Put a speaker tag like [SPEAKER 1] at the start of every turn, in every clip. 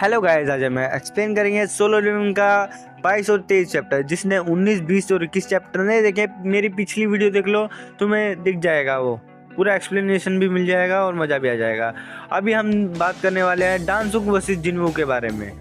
[SPEAKER 1] Hello guys, आज मैं explain करेंगे सोलो लिविंग का 22 और 23 चैप्टर। जिसने 19, 20 और 21 चैप्टर नहीं देखे, मेरी पिछली वीडियो देख लो, तुम्हें दिख जाएगा। वो पूरा एक्सप्लेनेशन भी मिल जाएगा और मज़ा भी आ जाएगा। अभी हम बात करने वाले हैं डांसुक वर्सेस जिनवू के बारे में।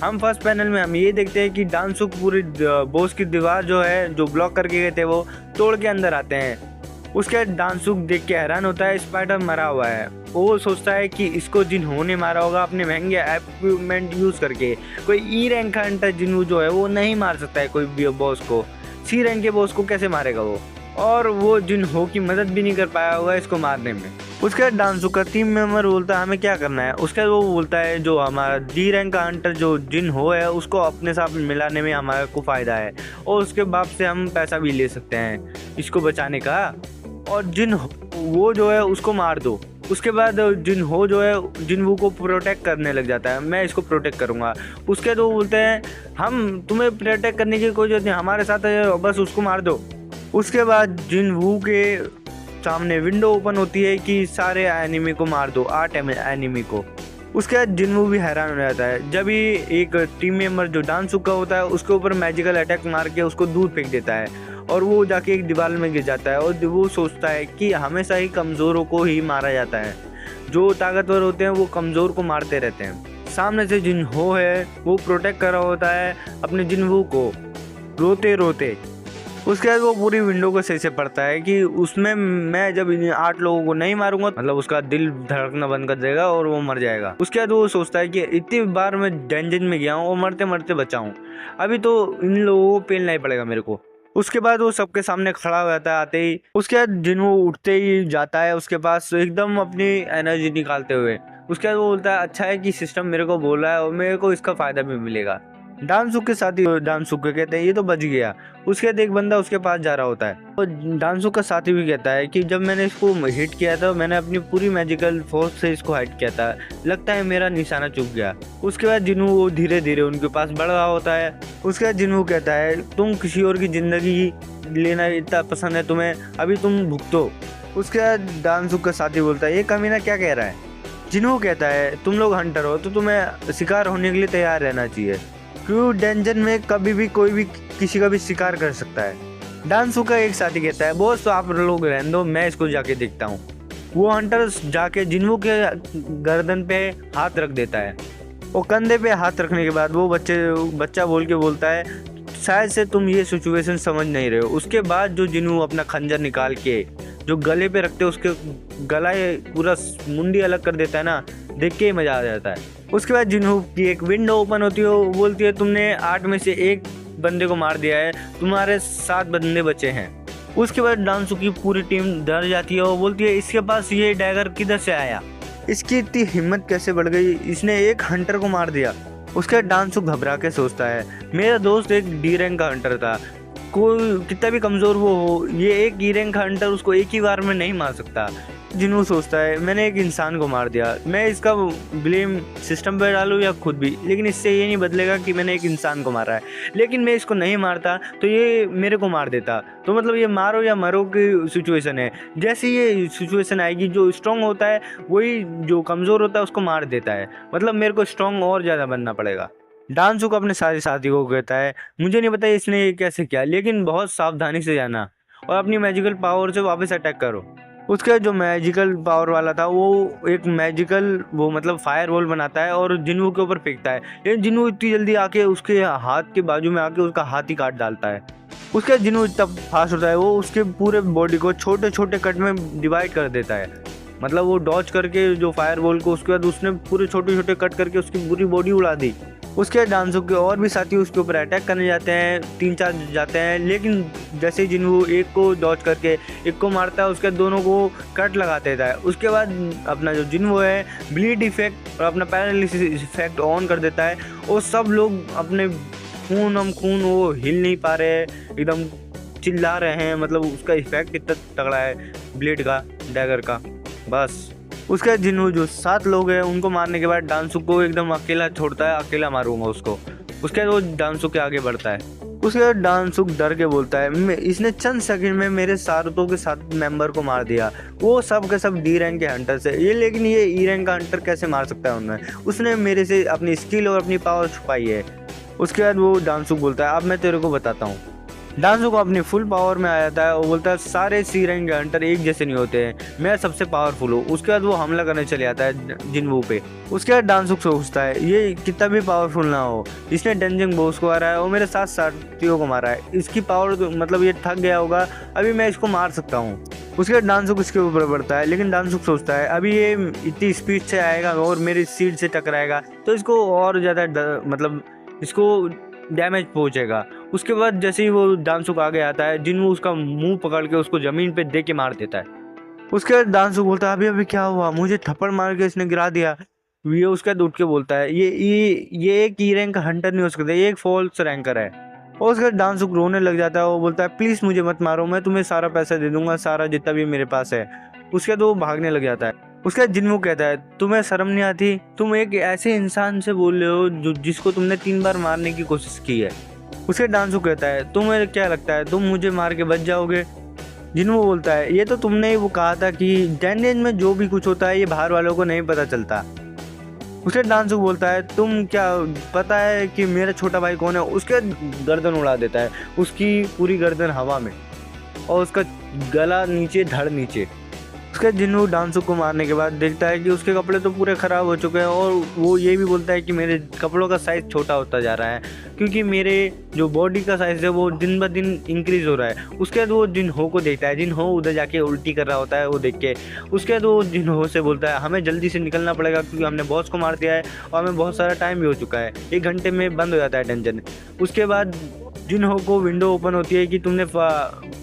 [SPEAKER 1] हम फर्स्ट पैनल में हम ये देखते हैं कि डांसुक पूरी बोस की दीवार जो है, जो ब्लॉक करके गए थे, वो तोड़ के अंदर आते हैं। उसके डांसुक देख के हैरान होता है, स्पाइडर मरा हुआ है। वो सोचता है कि इसको जिन्हों ने मारा होगा अपने महंगे इक्विपमेंट यूज़ करके। कोई ई रैंक का हंटर जिन्हू जो है वो नहीं मार सकता है कोई भी बॉस को। सी रैंक के बॉस को कैसे मारेगा वो? और वो जिन्हों की मदद भी नहीं कर पाया होगा इसको मारने में। उसके बाद डांसुक का टीम मेंबर बोलता है हमें क्या करना है। उसके बाद वो बोलता है जो हमारा डी रैंक का हंटर जो जिन्हो है उसको अपने साथ मिलाने में हमारे को फ़ायदा है, और उसके बाप से हम पैसा भी ले सकते हैं इसको बचाने का। और वो जो है उसको मार दो। उसके बाद जिन्हो जो है जिन्वू को प्रोटेक्ट करने लग जाता है, मैं इसको प्रोटेक्ट करूँगा। उसके बाद वो बोलते हैं हम तुम्हें प्रोटेक्ट करने की कोई जरूरत नहीं, हमारे साथ है, बस उसको मार दो। उसके बाद जिन्वू के सामने विंडो ओपन होती है कि सारे एनिमी को मार दो, 8 एनिमी को। उसके बाद जिन्वू भी हैरान हो जाता है जब ही एक टीम मेंबर जो डांसुक का होता है उसके ऊपर मैजिकल अटैक मार के उसको दूर फेंक देता है, और वो जाके एक दीवार में गिर जाता है। और वो सोचता है कि हमेशा ही कमज़ोरों को ही मारा जाता है, जो ताकतवर होते हैं वो कमज़ोर को मारते रहते हैं। सामने से जिन्हो है वो प्रोटेक्ट कर रहा होता है अपने जिन्वू को, रोते रोते। उसके बाद वो पूरी विंडो को सही से पढ़ता है कि उसमें मैं जब इन 8 लोगों को नहीं मारूंगा मतलब उसका दिल धड़कना बंद कर देगा और वो मर जाएगा। उसके बाद वो सोचता है कि इतनी बार मैं डेंजन में गया हूँ और मरते मरते बचा हूँ, अभी तो इन लोगों को पेलना ही पड़ेगा मेरे को। उसके बाद वो सबके सामने खड़ा हो जाता है आते ही। उसके बाद जिन्हो उठते ही जाता है उसके पास एकदम अपनी एनर्जी निकालते हुए। उसके बाद वो बोलता है अच्छा है कि सिस्टम मेरे को बोल रहा है और मेरे को इसका फ़ायदा भी मिलेगा। डांसुक के साथी डांसुक के कहते हैं ये तो बच गया। उसके बाद एक बंदा उसके पास जा रहा होता है, तो डांसुक का साथी भी कहता है कि जब मैंने इसको हिट किया था मैंने अपनी पूरी मैजिकल फोर्स से इसको हिट किया था, लगता है मेरा निशाना चूक गया। उसके बाद जिन्हू वो धीरे धीरे उनके पास बढ़ रहा होता है। उसके बाद जिन्हू कहता है तुम किसी और की ज़िंदगी लेना इतना पसंद है तुम्हें, अभी तुम भुगतो। उसके बाद डांसुक का साथी बोलता है ये कमीना क्या कह रहा है। जिन्हू कहता है तुम लोग हंटर हो तो तुम्हें शिकार होने के लिए तैयार रहना चाहिए, क्यों डेंजन में कभी भी कोई भी किसी का भी शिकार कर सकता है। डांसुक का एक साथी कहता है बॉस तो आप लोग रहने दो, मैं इसको जाके देखता हूँ। वो हंटर जाके जिन्हू के गर्दन पे हाथ रख देता है, और कंधे पे हाथ रखने के बाद वो बच्चा बोल के बोलता है शायद से तुम ये सिचुएशन समझ नहीं रहे हो। उसके बाद जो जिन्हू अपना खंजर निकाल के जो गले पे रखते उसके गला पूरा मुंडी अलग कर देता है ना, देख के ही मजा आ जाता है। उसके बाद जिन्हू की एक विंडो ओपन होती है, वो बोलती है तुमने 8 में से एक बंदे को मार दिया है, तुम्हारे 7 बंदे बचे हैं। उसके बाद डांसुक की पूरी टीम डर जाती है और बोलती है इसके पास ये डैगर किधर से आया, इसकी इतनी हिम्मत कैसे बढ़ गई, इसने एक हंटर को मार दिया। उसके बाद डांसुक घबरा के सोचता है मेरा दोस्त एक डी रैंक का हंटर था, कोई कितना भी कमज़ोर वो हो, ये एक ई रैंक का हंटर उसको एक ही बार में नहीं मार सकता। जिन्हू सोचता है मैंने एक इंसान को मार दिया, मैं इसका ब्लेम सिस्टम पर डालूं या खुद भी, लेकिन इससे ये नहीं बदलेगा कि मैंने एक इंसान को मारा है। लेकिन मैं इसको नहीं मारता तो ये मेरे को मार देता, तो मतलब ये मारो या मरो की सिचुएशन है। जैसे ये सिचुएशन आएगी जो स्ट्रॉन्ग होता है वही जो कमज़ोर होता है उसको मार देता है, मतलब मेरे को स्ट्रॉन्ग और ज़्यादा बनना पड़ेगा। डांसुक अपने सारे साथी को कहता है मुझे नहीं पता इसने ये कैसे किया, लेकिन बहुत सावधानी से जाना और अपनी मैजिकल पावर से वापस अटैक करो। उसका जो मैजिकल पावर वाला था वो एक मैजिकल वो मतलब फायर वॉल बनाता है और जिन्हू के ऊपर फेंकता है, लेकिन जिन्हू इतनी जल्दी आके उसके हाथ के बाजू में आके उसका हाथ ही काट डालता है। उसका जिन्हू इतना फास्ट होता है वो उसके पूरे बॉडी को छोटे छोटे कट में डिवाइड कर देता है, मतलब वो डॉच करके जो फायर वॉल को उसके बाद उसने पूरे छोटे छोटे कट करके उसकी पूरी बॉडी उड़ा दी। उसके बाद डांसुक के और भी साथी उसके ऊपर अटैक करने जाते हैं, 3-4 जाते हैं, लेकिन जैसे ही जिन्हू एक को डॉच करके एक को मारता है उसके दोनों को कट लगा देता है। उसके बाद अपना जो जिन्हू है ब्लीड इफेक्ट और अपना पैरालिसिस इफेक्ट ऑन कर देता है, और सब लोग अपने खून वो हिल नहीं पा रहे हैं, एकदम चिल्ला रहे हैं, मतलब उसका इफेक्ट इतना तगड़ा है ब्लेड का, डैगर का। बस उसके जिन्हू जो 7 लोग हैं उनको मारने के बाद डांसुक को एकदम अकेला छोड़ता है, अकेला मारूंगा उसको। उसके बाद वो डांसुक के आगे बढ़ता है। उसके बाद डांसुक डर के बोलता है इसने चंद सेकंड में मेरे सारुतो के 7 मेंबर को मार दिया, वो सब के सब डी रैंक के हंटर से, ये लेकिन ये ई रैंक का हंटर कैसे मार सकता है उन्हें, उसने मेरे से अपनी स्किल और अपनी पावर छुपाई है। उसके बाद वो डांसुक बोलता है अब मैं तेरे को बताता हूँ। डांसुक अपनी फुल पावर में आ जाता है और बोलता है सारे सी रैंक के हंटर एक जैसे नहीं होते हैं, मैं सबसे पावरफुल हूँ। उसके बाद वो हमला करने चले जाता है जिनवू पे। उसके बाद डांसुक सोचता है ये कितना भी पावरफुल ना हो, इसने डेंजिंग बॉस को मारा है और मेरे 7 साथियों को मारा है, इसकी पावर तो मतलब ये थक गया होगा, अभी मैं इसको मार सकता हूँ। उसके बाद डांसुक इसके ऊपर बढ़ता है, लेकिन डांसुक सोचता है अभी ये इतनी स्पीड से आएगा और मेरी सीट से टकराएगा तो इसको और ज़्यादा मतलब इसको डैमेज पहुंचेगा। उसके बाद जैसे ही वो डांसुक आगे आता है, जिनवू उसका मुंह पकड़ के उसको जमीन पे दे के मार देता है। उसके बाद डांसुक बोलता है अभी अभी क्या हुआ, मुझे थप्पड़ मार के इसने गिरा दिया। ये उसके बाद उठ के बोलता है ये एक ई रैंक हंटर नहीं हो सकता, ये एक फॉल्स रैंकर है। और उसके बाद डांसुक रोने लग जाता है, वो बोलता है प्लीज़ मुझे मत मारो, मैं तुम्हें सारा पैसा दे दूंगा, सारा जितना भी मेरे पास है। उसके बाद वो भागने लग जाता है। उसके बाद जिनवू कहता है तुम्हें शर्म नहीं आती, तुम एक ऐसे इंसान से बोल रहे हो जिसको तुमने 3 बार मारने की कोशिश की है। उसके डांसुक कहता है तुम्हें क्या लगता है तुम मुझे मार के बच जाओगे। जिनवू बोलता है ये तो तुमने ही वो कहा था कि डैंडेज में जो भी कुछ होता है ये बाहर वालों को नहीं पता चलता। उसके डांसुक बोलता है तुम क्या पता है कि मेरा छोटा भाई कौन है। उसके गर्दन उड़ा देता है, उसकी पूरी गर्दन हवा में और उसका गला नीचे, धड़ नीचे। उसके जिनवू डांसुक को मारने के बाद देखता है कि उसके कपड़े तो पूरे ख़राब हो चुके हैं और वो ये भी बोलता है कि मेरे कपड़ों का साइज़ छोटा होता जा रहा है क्योंकि मेरे जो बॉडी का साइज़ है वो दिन ब दिन इंक्रीज़ हो रहा है। उसके बाद वो जिनहो को देखता है, जिनहो उधर जाके उल्टी कर रहा होता है वो देख के। उसके बाद वो जिनहो से बोलता है हमें जल्दी से निकलना पड़ेगा क्योंकि हमने बॉस को मार दिया है और हमें बहुत सारा टाइम भी हो चुका है, 1 घंटे में बंद हो जाता है डंजन। उसके बाद जिनहो को विंडो ओपन होती है कि तुमने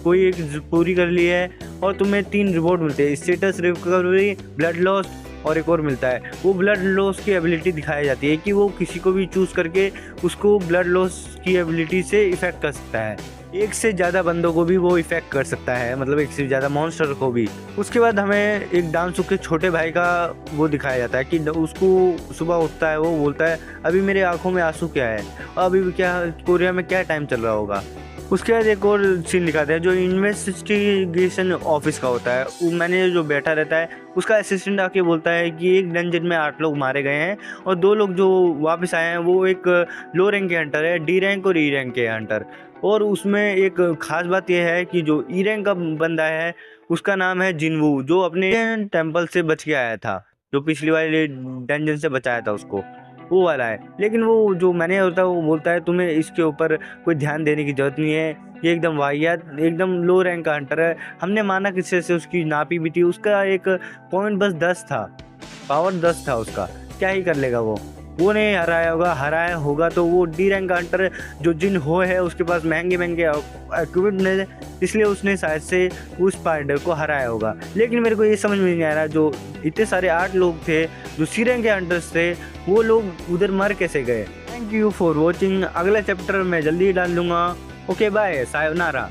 [SPEAKER 1] कोई एक पूरी कर ली है और तुम्हें 3 रिवॉर्ड मिलते हैं, स्टेटस रिकवरी, ब्लड लॉस और एक और मिलता है। वो ब्लड लॉस की एबिलिटी दिखाई जाती है कि वो किसी को भी चूज़ करके उसको ब्लड लॉस की एबिलिटी से इफेक्ट कर सकता है, 1 से ज़्यादा बंदों को भी वो इफेक्ट कर सकता है, मतलब 1 से ज़्यादा मॉन्स्टर को भी। उसके बाद हमें एक डांसुक के छोटे भाई का वो दिखाया जाता है कि उसको सुबह उठता है, वो बोलता है अभी मेरे आंखों में आंसू क्या है, अभी क्या कोरिया में क्या टाइम चल रहा होगा। उसके बाद एक और सीन दिखाते हैं जो इन्वेस्टिगेशन ऑफिस का होता है। वो मैनेजर जो बैठा रहता है उसका असिस्टेंट आके बोलता है कि एक डंजन में 8 लोग मारे गए हैं और 2 लोग जो वापस आए हैं वो एक लो रैंक के हंटर है, डी रैंक और ई रैंक के हंटर। और उसमें एक खास बात यह है कि जो ई रैंक का बंदा है उसका नाम है जिनवू, जो अपने टेम्पल से बच के आया था, जो पिछली वाले डंजन से बचाया था उसको, वो वाला है। लेकिन वो जो मैनेजर होता है वो बोलता है तुम्हें इसके ऊपर कोई ध्यान देने की जरूरत नहीं है, ये एकदम वाहियात, एकदम लो रैंक का हंटर है, हमने माना किसी से उसकी नापी भी थी, उसका एक पॉइंट बस 10 था, पावर 10 था उसका, क्या ही कर लेगा वो नहीं हराया होगा तो वो डी रैंक का हंटर जो जिनहो है उसके पास महंगे इक्विपमेंट है, इसलिए उसने शायद से उस स्पाइडर को हराया होगा। लेकिन मेरे को ये समझ में नहीं आ रहा जो इतने सारे 8 लोग थे जो सी रैंक के हंटर्स थे, वो लोग उधर मर कैसे गए। थैंक यू फॉर वॉचिंग, अगला चैप्टर मैं जल्दी डाल दूंगा। Okay bye, sayonara.